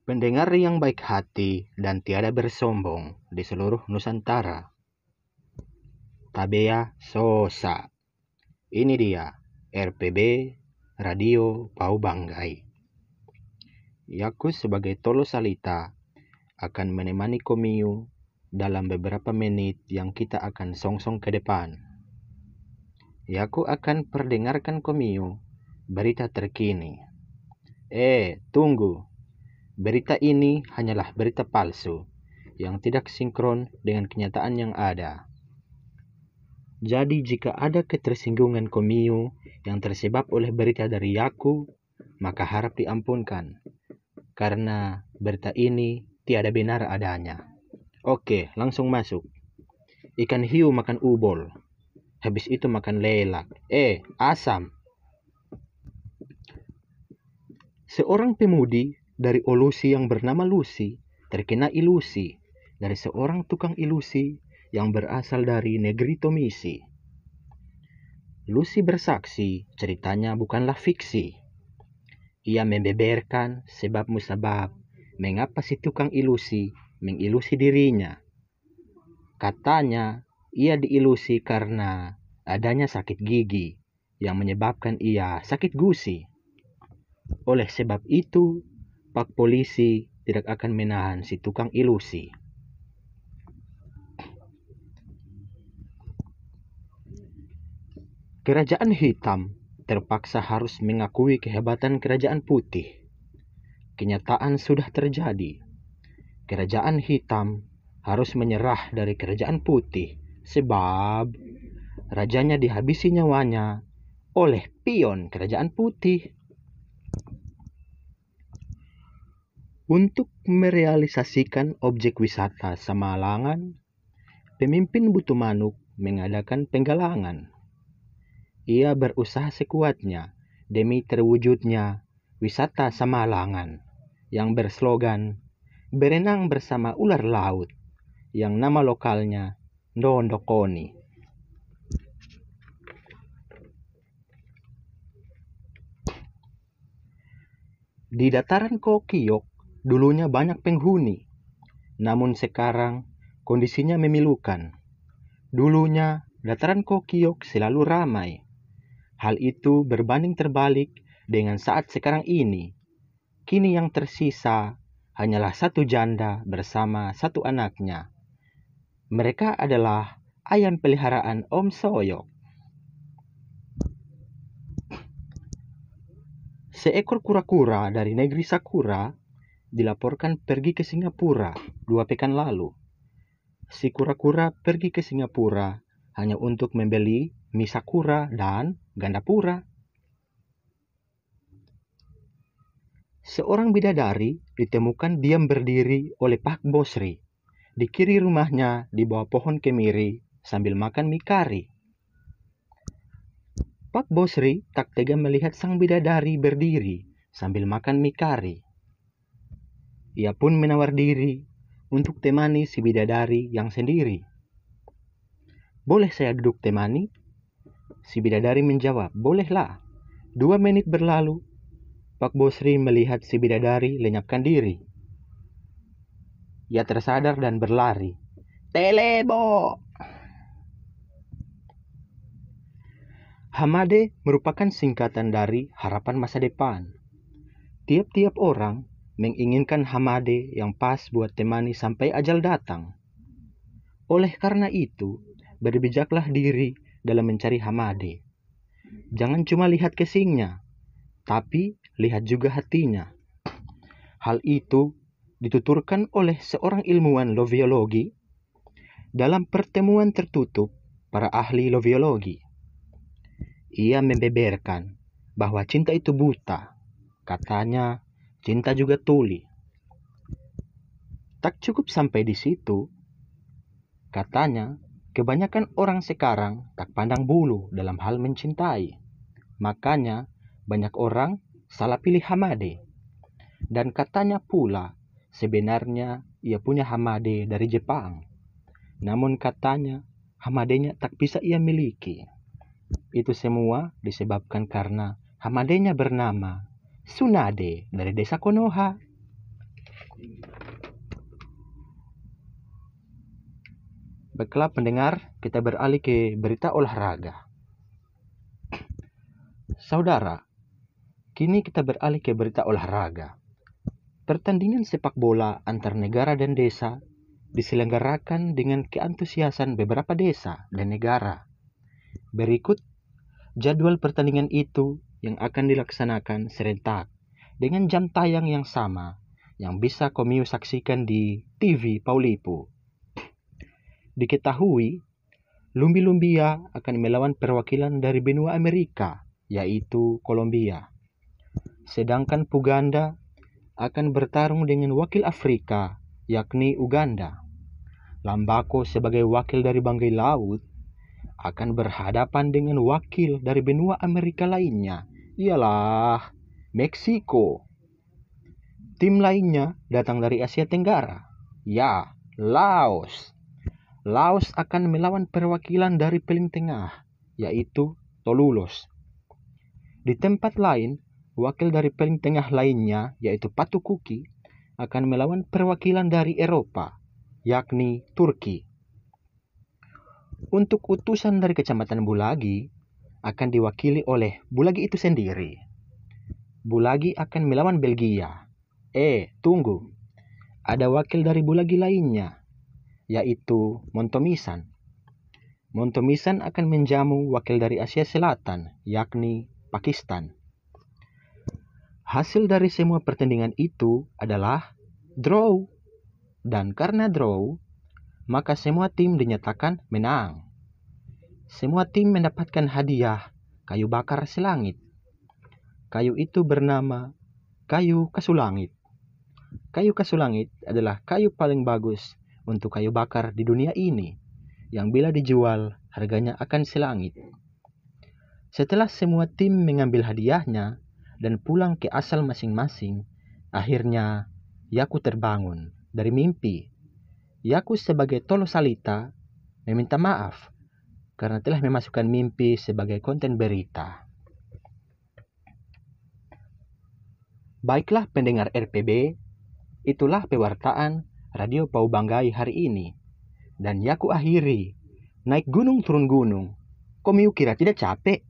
Pendengar yang baik hati dan tiada bersombong di seluruh Nusantara. Tabea Sosa. Ini dia, RPB Radio Pau Banggai. Yaku sebagai Tolo Salita akan menemani komiu dalam beberapa menit yang kita akan songsong ke depan. Yaku akan perdengarkan komiu berita terkini. Tunggu. Berita ini hanyalah berita palsu yang tidak sinkron dengan kenyataan yang ada. Jadi jika ada ketersinggungan komiu yang tersebab oleh berita dari Yaku, maka harap diampunkan, karena berita ini tiada benar adanya. Oke, langsung masuk. Ikan hiu makan ubol, habis itu makan lelak. Asam. Seorang pemudi dari Olusi yang bernama Lucy terkena ilusi dari seorang tukang ilusi yang berasal dari negeri Tomisi. Lucy bersaksi ceritanya bukanlah fiksi. Ia membeberkan sebab musabab mengapa si tukang ilusi mengilusi dirinya. Katanya ia diilusi karena adanya sakit gigi yang menyebabkan ia sakit gusi. Oleh sebab itu, Pak polisi tidak akan menahan si tukang ilusi. Kerajaan hitam terpaksa harus mengakui kehebatan kerajaan putih. Kenyataan sudah terjadi. Kerajaan hitam harus menyerah dari kerajaan putih sebab rajanya dihabisi nyawanya oleh pion kerajaan putih. Untuk merealisasikan objek wisata Samalangan, pemimpin Butu Manuk mengadakan penggalangan. Ia berusaha sekuatnya demi terwujudnya wisata Samalangan yang berslogan berenang bersama ular laut yang nama lokalnya Ndondokoni. Di dataran Kokiok dulunya banyak penghuni, namun sekarang kondisinya memilukan. Dulunya dataran Kokiok selalu ramai. Hal itu berbanding terbalik dengan saat sekarang ini. Kini yang tersisa hanyalah satu janda bersama satu anaknya. Mereka adalah ayam peliharaan Om Soyok. Seekor kura-kura dari negeri Sakura dilaporkan pergi ke Singapura 2 pekan lalu. Si kura-kura pergi ke Singapura hanya untuk membeli mie sakura dan gandapura. Seorang bidadari ditemukan diam berdiri oleh Pak Bosri di kiri rumahnya di bawah pohon kemiri sambil makan mie kari. Pak Bosri tak tega melihat sang bidadari berdiri sambil makan mie kari. Ia pun menawar diri untuk temani si bidadari yang sendiri. Boleh saya duduk temani? Si bidadari menjawab, bolehlah. 2 menit berlalu, Pak Bosri melihat si bidadari lenyapkan diri. Ia tersadar dan berlari. Telebo! Hamade merupakan singkatan dari harapan masa depan. Tiap-tiap orang menginginkan Hamade yang pas buat temani sampai ajal datang. Oleh karena itu, berbijaklah diri dalam mencari Hamade. Jangan cuma lihat kesingnya, tapi lihat juga hatinya. Hal itu dituturkan oleh seorang ilmuwan loviologi dalam pertemuan tertutup para ahli loviologi. Ia membeberkan bahwa cinta itu buta. Katanya, cinta juga tuli. Tak cukup sampai di situ. Katanya, kebanyakan orang sekarang tak pandang bulu dalam hal mencintai. Makanya, banyak orang salah pilih Hamade. Dan katanya pula, sebenarnya ia punya Hamade dari Jepang. Namun katanya, Hamadenya tak bisa ia miliki. Itu semua disebabkan karena Hamadenya bernama Tsunade dari desa Konoha. Baiklah pendengar, kita beralih ke berita olahraga. Saudara, kini kita beralih ke berita olahraga. Pertandingan sepak bola antar negara dan desa diselenggarakan dengan keantusiasan beberapa desa dan negara. Berikut jadwal pertandingan itu yang akan dilaksanakan serentak dengan jam tayang yang sama yang bisa kamu saksikan di TV Paulipo. Diketahui, Lumbi-Lumbia akan melawan perwakilan dari benua Amerika, yaitu Kolombia. Sedangkan Puganda akan bertarung dengan wakil Afrika, yakni Uganda. Lambako sebagai wakil dari Banggai Laut akan berhadapan dengan wakil dari benua Amerika lainnya, ialah Meksiko. Tim lainnya datang dari Asia Tenggara, ya, Laos. Laos akan melawan perwakilan dari paling tengah, yaitu Tolulos. Di tempat lain, wakil dari paling tengah lainnya, yaitu Patukuki, akan melawan perwakilan dari Eropa, yakni Turki. Untuk utusan dari Kecamatan Bulagi akan diwakili oleh Bulagi itu sendiri. Bulagi akan melawan Belgia. Tunggu. Ada wakil dari Bulagi lainnya, yaitu Montomisan. Montomisan akan menjamu wakil dari Asia Selatan, yakni Pakistan. Hasil dari semua pertandingan itu adalah draw. Dan karena draw, maka semua tim dinyatakan menang. Semua tim mendapatkan hadiah kayu bakar selangit. Kayu itu bernama kayu kasulangit. Kayu kasulangit adalah kayu paling bagus untuk kayu bakar di dunia ini, yang bila dijual harganya akan selangit. Setelah semua tim mengambil hadiahnya dan pulang ke asal masing-masing, akhirnya Yaku terbangun dari mimpi. Yaku sebagai Tolo Salita meminta maaf karena telah memasukkan mimpi sebagai konten berita. Baiklah pendengar RPB, itulah pewartaan Radio Pau Banggai hari ini. Dan Yaku akhiri, naik gunung turun gunung. Kau kira tidak capek?